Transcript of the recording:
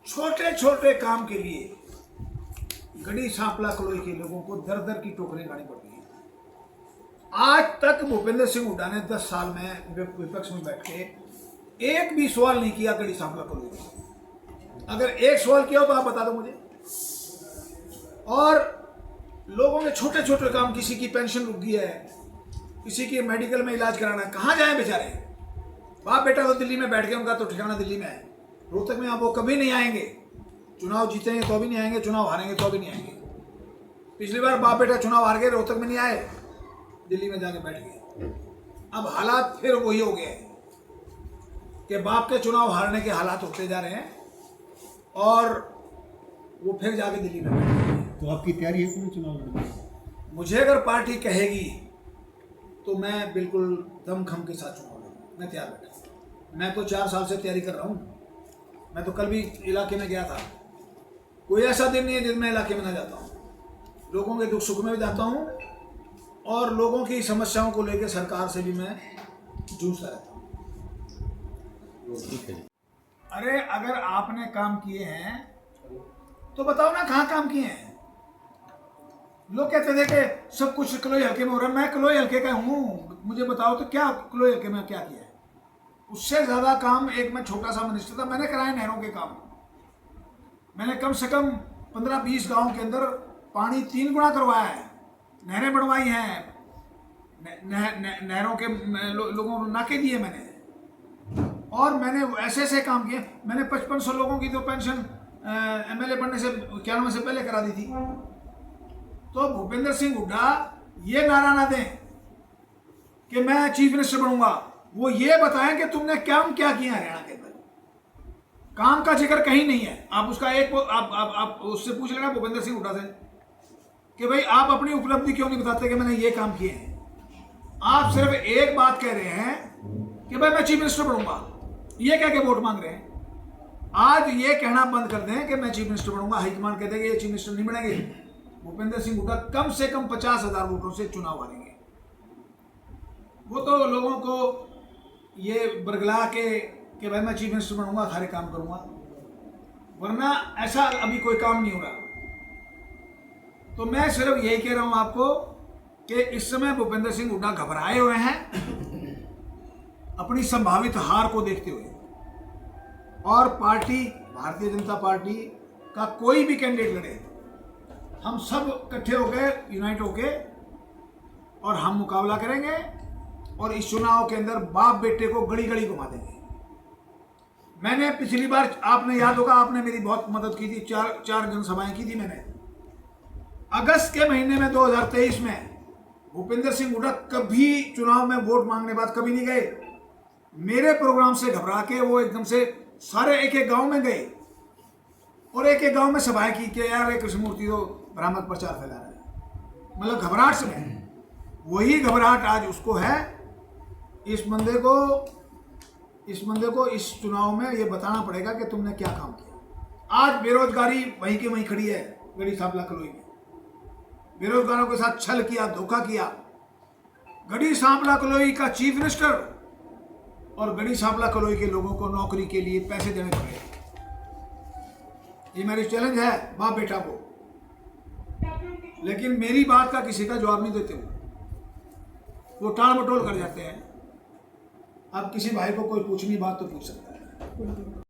छोटे छोटे काम के लिए गड़ी सांपला कलोई के लोगों को दर दर की टोकरें गानी पड़ती है। आज तक भूपेंद्र सिंह हुड्डा ने 10 साल में विपक्ष में बैठ के एक भी सवाल नहीं किया गड़ी सांपला कलोई में। अगर एक सवाल किया हो तो आप बता दो मुझे। और लोगों के छोटे छोटे काम, किसी की पेंशन रुक गई है, किसी की मेडिकल में इलाज कराना है, कहाँ जाए बेचारे। बाप बेटा तो दिल्ली में बैठ गए, उनका तो ठिकाना दिल्ली में है। रोहतक में आप वो कभी नहीं आएंगे, चुनाव जीतेंगे तो भी नहीं आएंगे, चुनाव हारेंगे तो भी नहीं आएंगे। पिछली बार बाप बेटा चुनाव हार गए, रोहतक में नहीं आए, दिल्ली में जाके बैठ गए। अब हालात फिर वही हो गए कि बाप के चुनाव हारने के हालात होते जा रहे हैं और वो फिर जाके दिल्ली में बैठ गए। तो आपकी तैयारी है पूरे चुनाव लड़ने की? मुझे अगर पार्टी कहेगी तो मैं बिल्कुल दमखम के साथ चुनाव लड़ूंगा, मैं तैयार बैठा। मैं तो 4 साल से तैयारी कर रहा हूँ। मैं तो कल भी इलाके में गया था। कोई ऐसा दिन नहीं है जिसमें इलाके में ना जाता हूँ। लोगों के दुख सुख में भी जाता हूँ और लोगों की समस्याओं को लेकर सरकार से भी मैं जूझता रहता हूँ। अरे अगर आपने काम किए हैं तो बताओ ना, कहाँ काम किए हैं। लोग कहते थे कि सब कुछ कलोई हल्के में हो रहा है। मैं कलोई हल्के का हूँ, मुझे बताओ तो क्या कलोई हल्के में क्या किया है। उससे ज़्यादा काम एक मैं छोटा सा मिनिस्टर था, मैंने कराए नहरों के काम। मैंने कम से कम 15-20 गाँव के अंदर पानी 3 गुना करवाया है, नहरें बनवाई हैं, नहरों के लोगों को नाके दिए मैंने। और मैंने ऐसे ऐसे काम किए। मैंने 5500 लोगों की तो पेंशन MLA बनने से 91 से पहले करा दी थी। तो भूपेंद्र सिंह हुड्डा ये नारा ना दें कि मैं चीफ मिनिस्टर बनूंगा, वो ये बताएं कि तुमने काम क्या किया हरियाणा के अंदर। काम का जिक्र कहीं नहीं है। आप उसका एक आप उससे पूछ लेना भूपेंद्र सिंह हुड्डा से कि भाई आप अपनी उपलब्धि क्यों नहीं बताते कि मैंने ये काम किए हैं। आप सिर्फ एक बात कह रहे हैं कि भाई मैं चीफ मिनिस्टर बनूंगा, ये कह के वोट मांग रहे हैं। आज ये कहना बंद कर दें कि मैं चीफ मिनिस्टर बनूंगा, हाईकमान कहते हैं कि ये चीफ मिनिस्टर नहीं बनेंगे। भूपेंद्र सिंह हुड्डा कम से कम 50,000 वोटों से चुनाव हारेंगे। वो तो लोगों को ये बरगला के कि भाई मैं चीफ मिनिस्टर बनूंगा, सारे काम करूंगा, वरना ऐसा अभी कोई काम नहीं हो रहा। तो मैं सिर्फ यही कह रहा हूं आपको कि इस समय भूपेंद्र सिंह हुड्डा घबराए हुए हैं अपनी संभावित हार को देखते हुए। और पार्टी भारतीय जनता पार्टी का कोई भी कैंडिडेट लड़े, हम सब इकट्ठे होकर यूनाइट होकर और हम मुकाबला करेंगे और इस चुनाव के अंदर बाप बेटे को गली गली घुमा देंगे। मैंने पिछली बार, आपने याद होगा, आपने मेरी बहुत मदद की थी, चार जनसभाएं की थी मैंने। अगस्त के महीने में 2023 में भूपेंद्र सिंह हुड्डा कभी चुनाव में वोट मांगने बाद कभी नहीं गए। मेरे प्रोग्राम से घबरा के वो एकदम से सारे एक एक गांव में गए और एक एक गांव में सभाएं की कि यार ये कृष्णमूर्ति तो भ्रामक प्रचार फैला रहा है। मतलब घबराहट से में, वही घबराहट आज उसको है। इस बंदे को इस चुनाव में ये बताना पड़ेगा कि तुमने क्या काम किया। आज बेरोजगारी वहीं की वहीं खड़ी है। गड़ी सांपला कलोई में बेरोजगारों के साथ छल किया, धोखा किया। गड़ी सांपला कलोई का चीफ मिनिस्टर और गड़ी सांपला कलोई के लोगों को नौकरी के लिए पैसे देने पड़े। ये मेरी चैलेंज है बाप बेटा को। लेकिन मेरी बात का किसी का जवाब नहीं देते वो टाल मटोल कर जाते हैं। अब किसी भाई को कोई पूछनी बात तो पूछ सकता है।